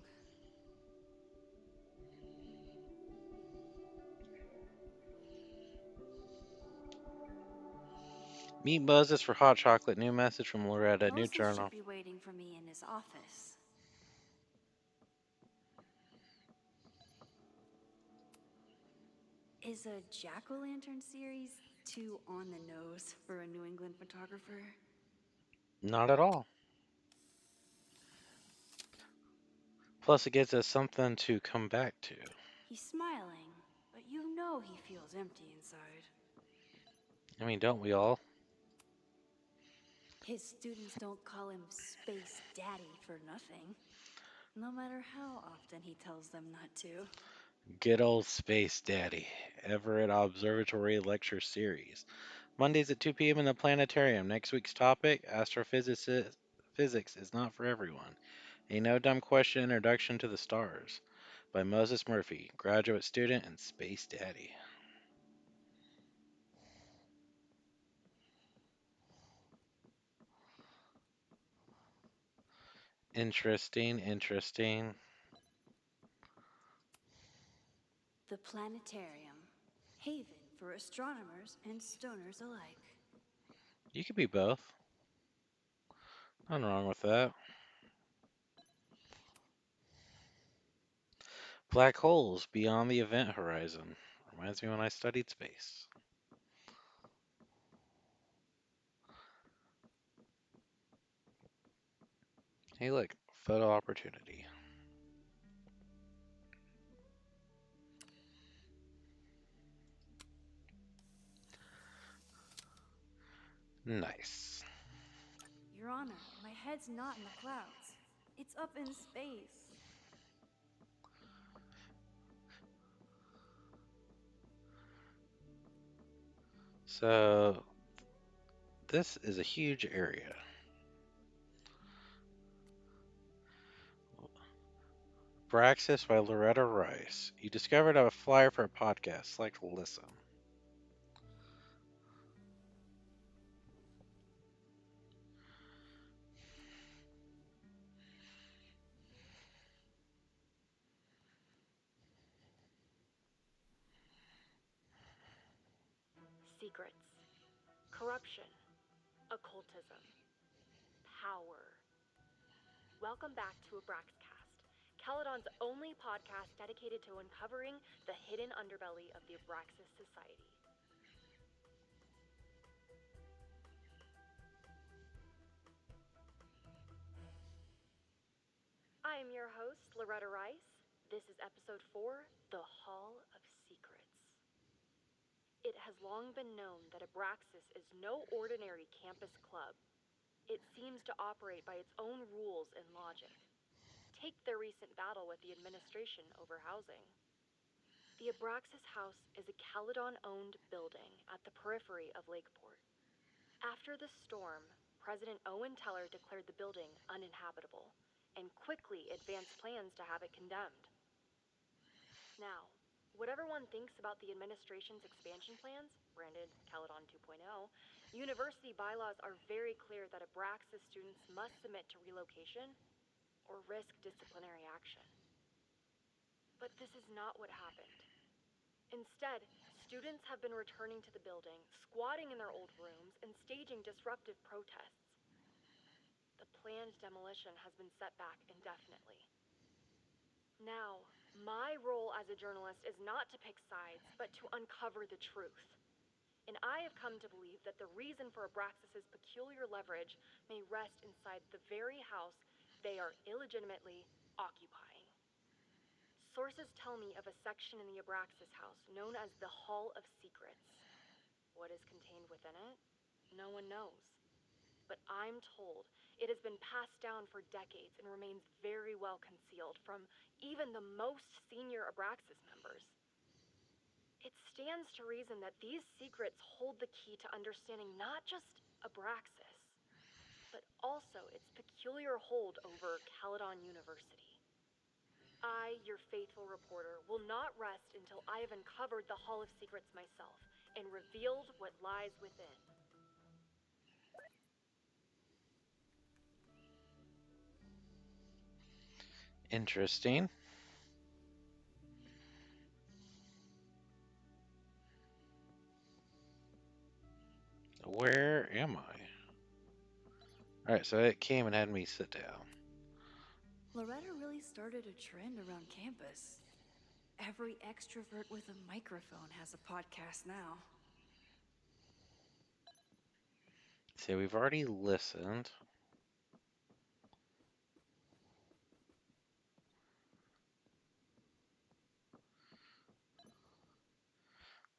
Meet Moses for hot chocolate. New message from Loretta. New Moses should journal. be waiting for me in his office. Is a jack-o'-lantern series too on the nose for a New England photographer? Not at all. Plus, it gives us something to come back to. He's smiling, but you know he feels empty inside. I mean, don't we all? His students don't call him Space Daddy for nothing, no matter how often he tells them not to. Good old Space Daddy. Everett Observatory Lecture Series. Mondays at 2 p.m. in the planetarium. Next week's topic: astrophysics physics is not for everyone. A no dumb question introduction to the stars by Moses Murphy, graduate student and Space Daddy. Interesting, interesting. The planetarium, haven for astronomers and stoners alike. You could be both. Nothing wrong with that. Black holes beyond the event horizon. Reminds me when I studied space. Hey, look, photo opportunity. Nice. Your Honor, my head's not in the clouds. It's up in space. So, this is a huge area. Braxis by Loretta Rice. You discovered a flyer for a podcast. Select listen. Secrets, corruption, occultism, power. Welcome back to Abraxcast, Caledon's only podcast dedicated to uncovering the hidden underbelly of the Abraxas Society. I am your host, Loretta Rice. This is episode 4, The Hall of Secrets. It has long been known that Abraxas is no ordinary campus club. It seems to operate by its own rules and logic. Take their recent battle with the administration over housing. The Abraxas House is a Caledon-owned building at the periphery of Lakeport. After the storm, President Owen Teller declared the building uninhabitable and quickly advanced plans to have it condemned. Now, whatever one thinks about the administration's expansion plans, branded Caledon 2.0, university bylaws are very clear that Abraxas students must submit to relocation or risk disciplinary action. But this is not what happened. Instead, students have been returning to the building, squatting in their old rooms, and staging disruptive protests. The planned demolition has been set back indefinitely. Now, my role as a journalist is not to pick sides, but to uncover the truth. And I have come to believe that the reason for Abraxas's peculiar leverage may rest inside the very house they are illegitimately occupying. Sources tell me of a section in the Abraxas house known as the Hall of Secrets. What is contained within it? No one knows. But I'm told it has been passed down for decades and remains very well concealed from even the most senior Abraxas members. It stands to reason that these secrets hold the key to understanding not just Abraxas, but also its peculiar hold over Caledon University. I, your faithful reporter, will not rest until I have uncovered the Hall of Secrets myself and revealed what lies within. Interesting. Where am I? Alright, so it came and had me sit down. Loretta really started a trend around campus. Every extrovert with a microphone has a podcast now. See, we've already listened.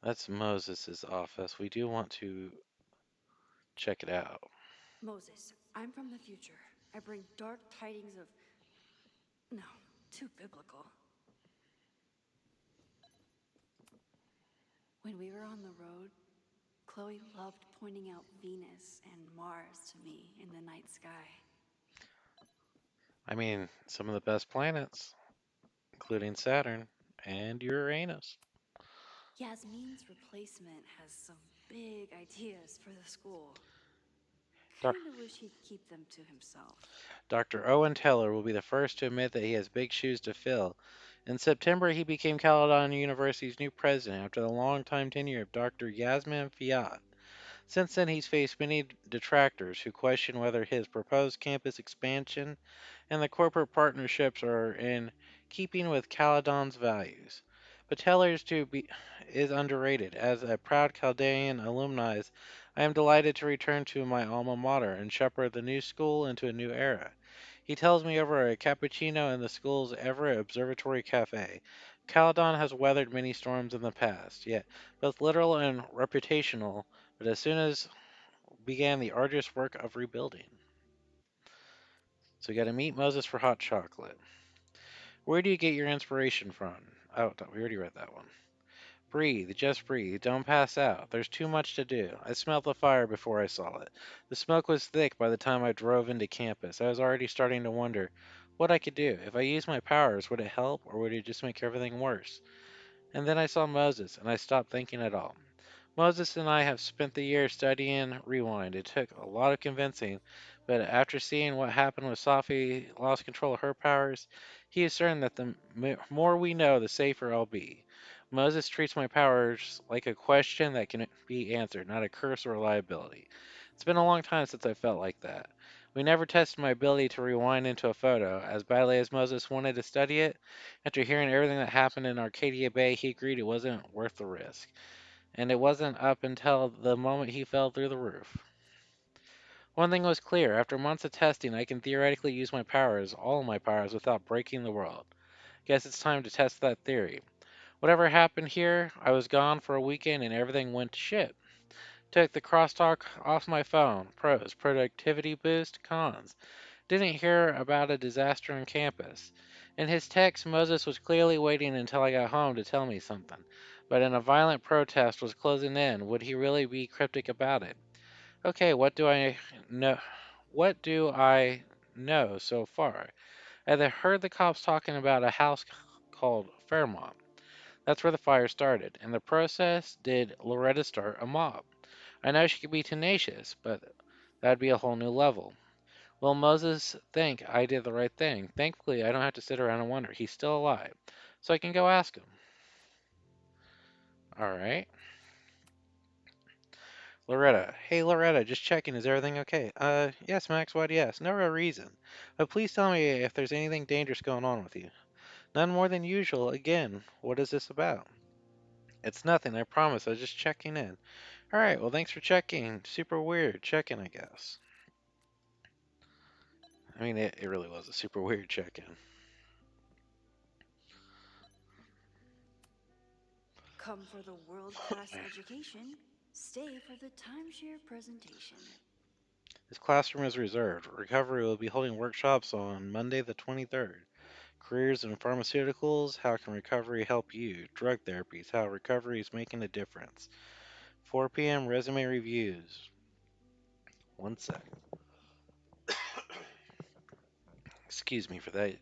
That's Moses's office. We do want to check it out. Moses, I'm from the future. I bring dark tidings of... No, too biblical. When we were on the road, Chloe loved pointing out Venus and Mars to me in the night sky. I mean, some of the best planets, including Saturn and Uranus. Yasmin's replacement has some big ideas for the school. Doc- Kinda wish he'd keep them to himself. Dr. Owen Teller will be the first to admit that he has big shoes to fill. In September, he became Caledon University's new president after the long-time tenure of Dr. Yasmin Fiat. Since then, he's faced many detractors who question whether his proposed campus expansion and the corporate partnerships are in keeping with Caledon's values. But Teller's is underrated. As a proud Chaldean alumni, I am delighted to return to my alma mater and shepherd the new school into a new era. He tells me over a cappuccino in the school's Everett Observatory Cafe. Caledon has weathered many storms in the past, yet both literal and reputational, but as soon as began the arduous work of rebuilding. So we got to meet Moses for hot chocolate. Where do you get your inspiration from? Oh, we already read that one. Breathe, just breathe. Don't pass out. There's too much to do. I smelled the fire before I saw it. The smoke was thick by the time I drove into campus. I was already starting to wonder what I could do. If I used my powers, would it help or would it just make everything worse? And then I saw Moses, and I stopped thinking at all. Moses and I have spent the year studying Rewind. It took a lot of convincing, but after seeing what happened when Safi lost control of her powers, he is certain that the more we know, the safer I'll be. Moses treats my powers like a question that can be answered, not a curse or a liability. It's been a long time since I felt like that. We never tested my ability to rewind into a photo. As badly as Moses wanted to study it, after hearing everything that happened in Arcadia Bay, he agreed it wasn't worth the risk. And it wasn't up until the moment he fell through the roof. One thing was clear, after months of testing, I can theoretically use my powers, all of my powers, without breaking the world. Guess it's time to test that theory. Whatever happened here, I was gone for a weekend and everything went to shit. Took the crosstalk off my phone. Pros, productivity boost, cons. Didn't hear about a disaster on campus. In his text, Moses was clearly waiting until I got home to tell me something. But in a violent protest was closing in. Would he really be cryptic about it? Okay, what do I know? What do I know so far? I had heard the cops talking about a house called Fairmont. That's where the fire started. In the process, did Loretta start a mob? I know she could be tenacious, but that'd be a whole new level. Will Moses think I did the right thing? Thankfully, I don't have to sit around and wonder. He's still alive. So I can go ask him. Alright. Loretta. Hey, Loretta, just checking. Is everything okay? Yes, Max, why do you ask? No real reason. But please tell me if there's anything dangerous going on with you. None more than usual. Again, what is this about? It's nothing, I promise. I was just checking in. Alright, well, thanks for checking. Super weird check-in, I guess. I mean, it really was a super weird check-in. Come for the world-class education. Stay for the timeshare presentation. This classroom is reserved. Recovery will be holding workshops on Monday the 23rd. Careers in pharmaceuticals, how can recovery help you? Drug therapies, how recovery is making a difference. 4 p.m. resume reviews. One sec. Excuse me for that.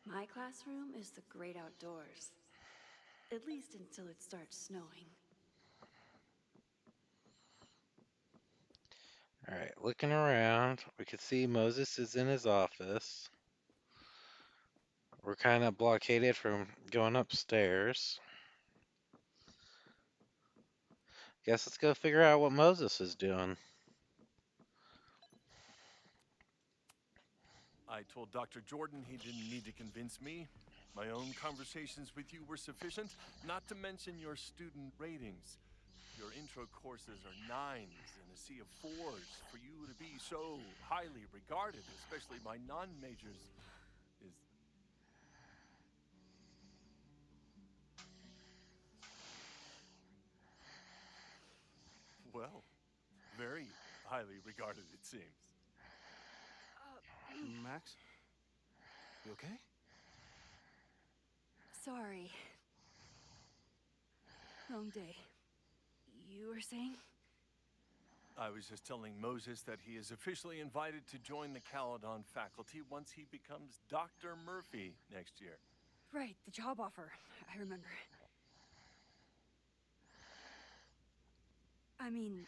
My classroom is the great outdoors. At least until it starts snowing. Alright, looking around, we can see Moses is in his office. We're kind of blockaded from going upstairs. Guess let's go figure out what Moses is doing. I told Dr. Jordan he didn't need to convince me. My own conversations with you were sufficient, not to mention your student ratings. Your intro courses are 9s in a sea of 4s. For you to be so highly regarded, especially by non-majors, is... Very highly regarded, it seems. Max? You okay? Sorry. Long day. You were saying? I was just telling Moses that he is officially invited to join the Caledon faculty once he becomes Dr. Murphy next year. Right, the job offer. I remember. I mean,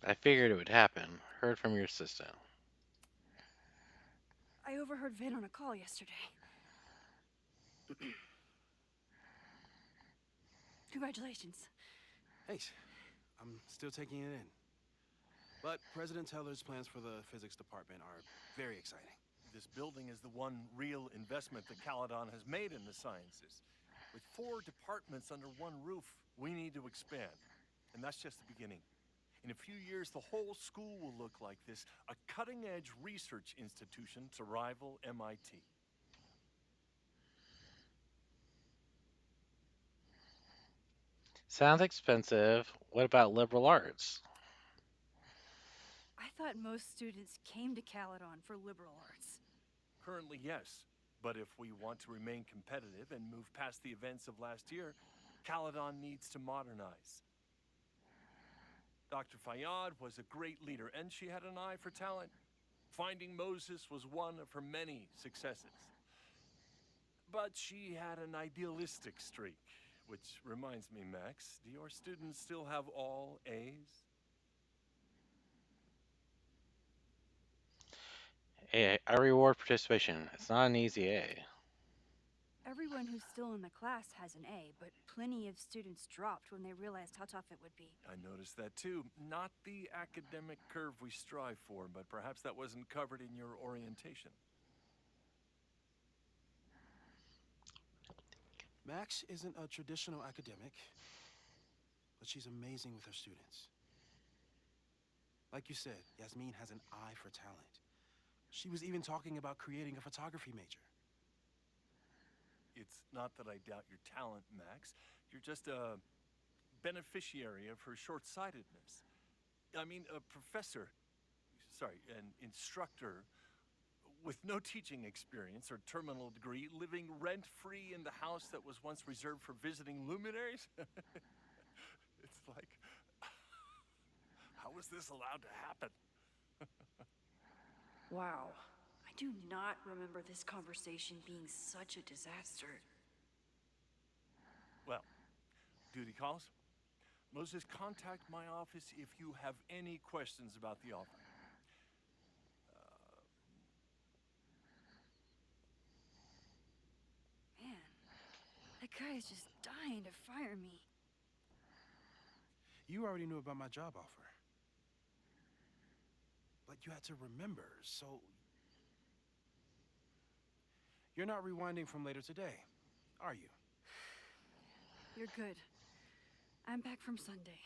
I figured it would happen. Heard from your assistant. I overheard Vin on a call yesterday. Congratulations. Thanks. I'm still taking it in. But President Teller's plans for the physics department are very exciting. This building is the one real investment that Caledon has made in the sciences. With 4 departments under one roof, we need to expand. And that's just the beginning. In a few years, the whole school will look like this, a cutting-edge research institution to rival MIT. Sounds expensive. What about liberal arts? I thought most students came to Caledon for liberal arts. Currently, yes. But if we want to remain competitive and move past the events of last year, Caledon needs to modernize. Dr. Fayyad was a great leader, and she had an eye for talent. Finding Moses was one of her many successes. But she had an idealistic streak, which reminds me, Max, do your students still have all A's? Hey, I reward participation. It's not an easy A. Everyone who's still in the class has an A, but plenty of students dropped when they realized how tough it would be. I noticed that too. Not the academic curve we strive for, but perhaps that wasn't covered in your orientation. Max isn't a traditional academic, but she's amazing with her students. Like you said, Yasmin has an eye for talent. She was even talking about creating a photography major. It's not that I doubt your talent, Max. You're just a beneficiary of her short-sightedness. I mean, a professor, an instructor with no teaching experience or terminal degree, living rent-free in the house that was once reserved for visiting luminaries? It's like, how was this allowed to happen? Wow. I do not remember this conversation being such a disaster. Well, duty calls. Moses, contact my office if you have any questions about the offer. Man, that guy is just dying to fire me. You already knew about my job offer. But you had to remember, so... You're not rewinding from later today, are you? You're good. I'm back from Sunday.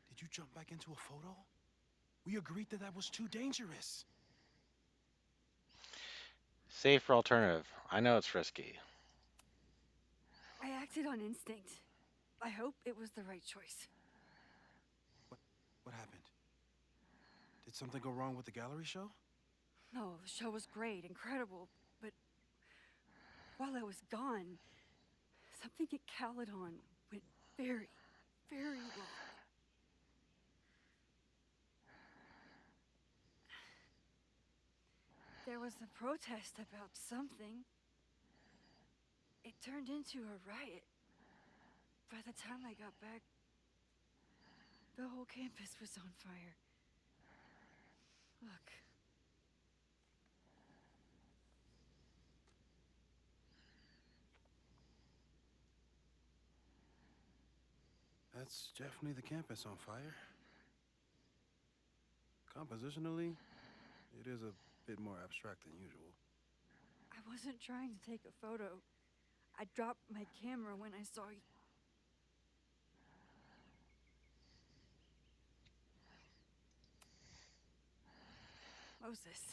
Did you jump back into a photo? We agreed that that was too dangerous. Safer alternative. I know it's risky. I acted on instinct. I hope it was the right choice. What happened? Did something go wrong with the gallery show? No, the show was great, incredible, but while I was gone, something at Caledon went very, very wrong. There was a protest about something. It turned into a riot. By the time I got back, the whole campus was on fire. Look. That's definitely the campus on fire. Compositionally, it is a bit more abstract than usual. I wasn't trying to take a photo. I dropped my camera when I saw you. Moses,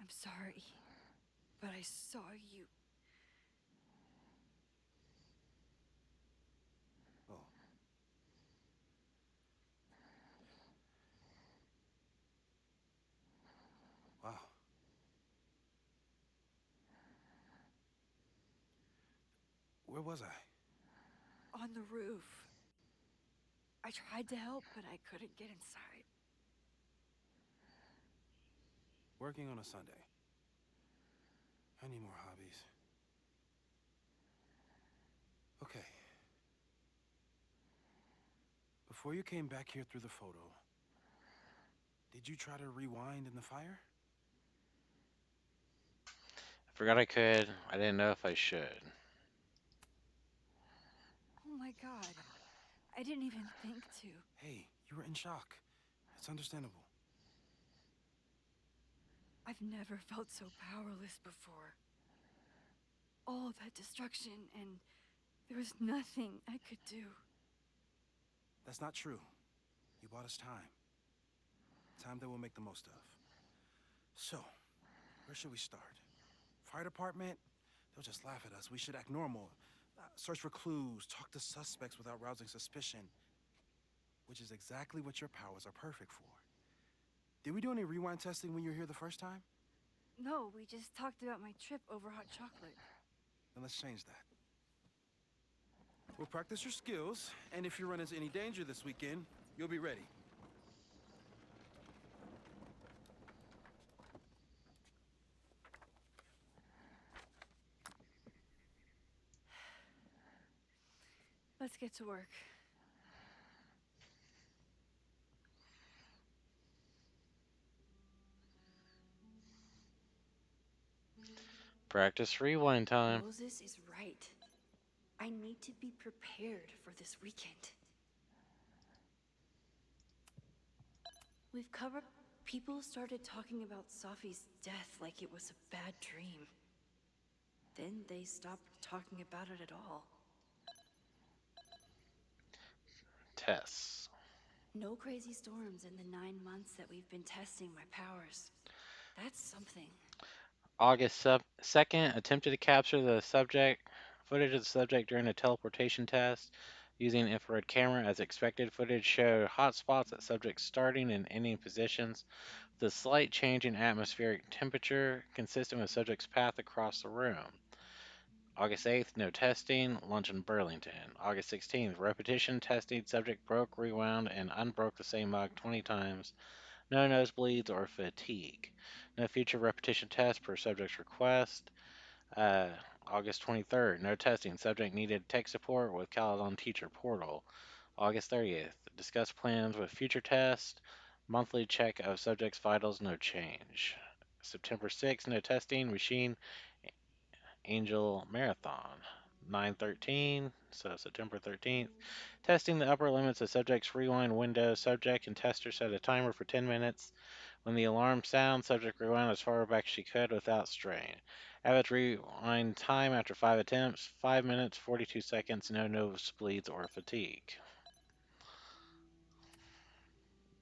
I'm sorry, but I saw you. Where was I? On the roof. I tried to help, but I couldn't get inside. Working on a Sunday. I need more hobbies. Okay. Before you came back here through the photo, did you try to rewind in the fire? I forgot I could. I didn't know if I should. Oh my god. I didn't even think to. Hey, you were in shock. It's understandable. I've never felt so powerless before. All that destruction, and there was nothing I could do. That's not true. You bought us time. Time that we'll make the most of. So, where should we start? Fire department? They'll just laugh at us. We should act normal. Search for clues, talk to suspects without rousing suspicion. Which is exactly what your powers are perfect for. Did we do any rewind testing when you were here the first time? No, we just talked about my trip over hot chocolate. Then let's change that. We'll practice your skills, and if you run into any danger this weekend, you'll be ready. Let's get to work. Practice rewind time. Moses is right. I need to be prepared for this weekend. We've covered... People started talking about Safi's death like it was a bad dream. Then they stopped talking about it at all. Tests. No crazy storms in the 9 months that we've been testing my powers. That's something. August 2nd, attempted to capture the footage of the subject during a teleportation test using infrared camera. As expected, footage showed hot spots at subject's starting and ending positions, with a slight change in atmospheric temperature consistent with subject's path across the room. August 8th, no testing, lunch in Burlington. August 16th, repetition testing, subject broke, rewound, and unbroke the same mug 20 times. No nosebleeds or fatigue. No future repetition test per subject's request. Uh, August 23rd, no testing. Subject needed tech support with Caledon Teacher Portal. August 30th, discuss plans with future test. Monthly check of subject's vitals, no change. September 6th, no testing. Machine Angel Marathon. 9/13, so September 13th. Testing the upper limits of subject's rewind window. Subject and tester set a timer for 10 minutes. When the alarm sounds, subject rewound as far back as she could without strain. Average rewind time after 5 attempts, 5 minutes, 42 seconds, no nosebleeds or fatigue.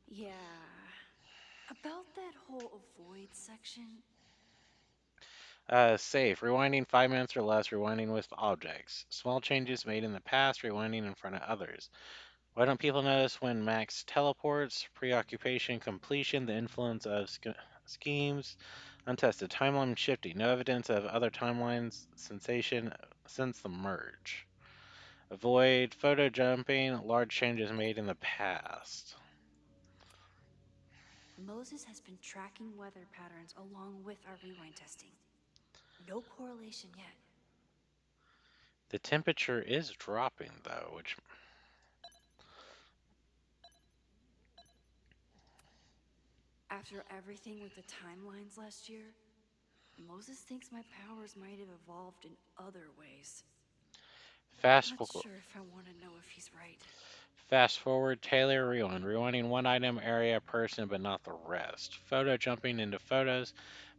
Yeah. About that whole avoid section, Safe. Rewinding 5 minutes or less, rewinding with objects. Small changes made in the past, rewinding in front of others. Why don't people notice when Max teleports? Preoccupation, completion, the influence of schemes, untested timeline shifting, no evidence of other timelines, sensation since the merge. Avoid photo jumping, large changes made in the past. Moses has been tracking weather patterns along with our rewind testing. No correlation yet. The temperature is dropping though, which After everything with the timelines last year, Moses thinks my powers might have evolved in other ways. fast Not forward. sure if I want to know if he's right. Fast forward, tailor, rewind. Rewinding one item, area, person, but not the rest. Photo jumping into photos.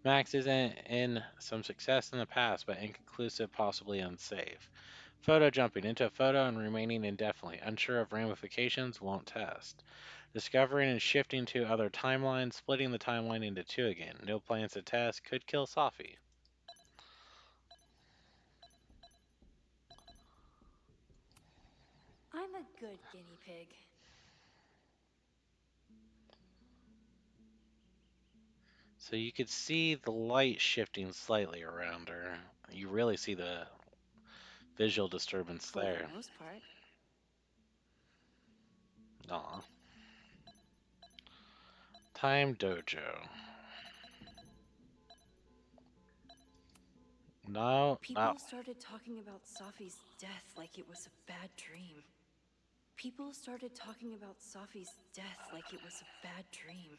Max isn't in some success in the past, but inconclusive, possibly unsafe. Photo jumping into a photo and remaining indefinitely. Unsure of ramifications, won't test. Discovering and shifting to other timelines, splitting the timeline into two again. No plans to test, could kill Safi. I'm a good guinea pig. So you could see the light shifting slightly around her. You really see the visual disturbance For the there. most part. Aw. Time Dojo. No, no. People started talking about Safi's death like it was a bad dream. People started talking about Safi's death like it was a bad dream.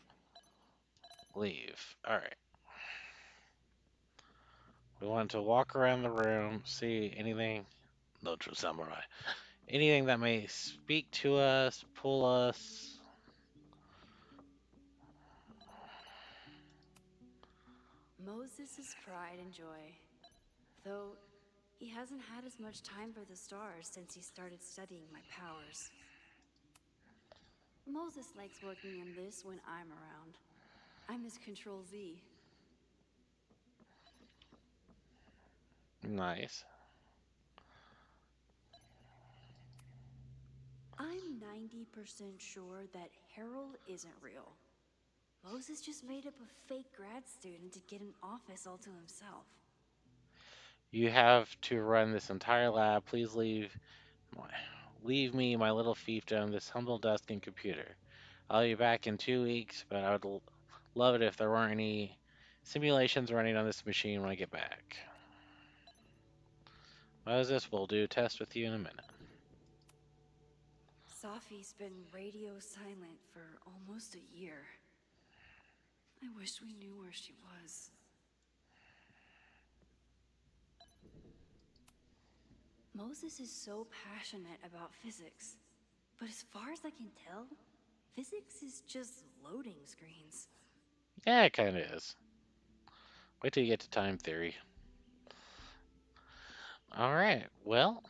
Leave. Alright. We want to walk around the room, see anything. No true samurai. Anything that may speak to us, pull us. Moses' pride and joy. Though he hasn't had as much time for the stars since he started studying my powers. Moses likes working in this when I'm around. I'm his Control Z. Nice. I'm 90% sure that Harold isn't real. Moses just made up a fake grad student to get an office all to himself. You have to run this entire lab. Please leave me my little fiefdom, this humble desk and computer. I'll be back in 2 weeks, but I would love it if there weren't any simulations running on this machine when I get back. Moses, we'll do a test with you in a minute. Safi's been radio silent for almost a year. I wish we knew where she was. Moses is so passionate about physics, but as far as I can tell, physics is just loading screens. Yeah, it kind of is. Wait till you get to time theory. All right, well,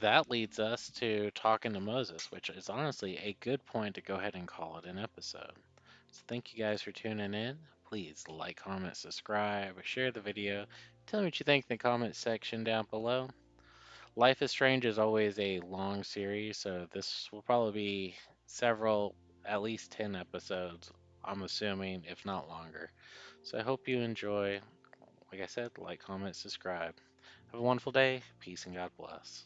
that leads us to talking to Moses, which is honestly a good point to go ahead and call it an episode. So thank you guys for tuning in. Please like, comment, subscribe, share the video. Tell me what you think in the comment section down below. Life is Strange is always a long series, so this will probably be several, at least 10 episodes, I'm assuming, if not longer. So I hope you enjoy. Like I said, like, comment, subscribe. Have a wonderful day. Peace and God bless.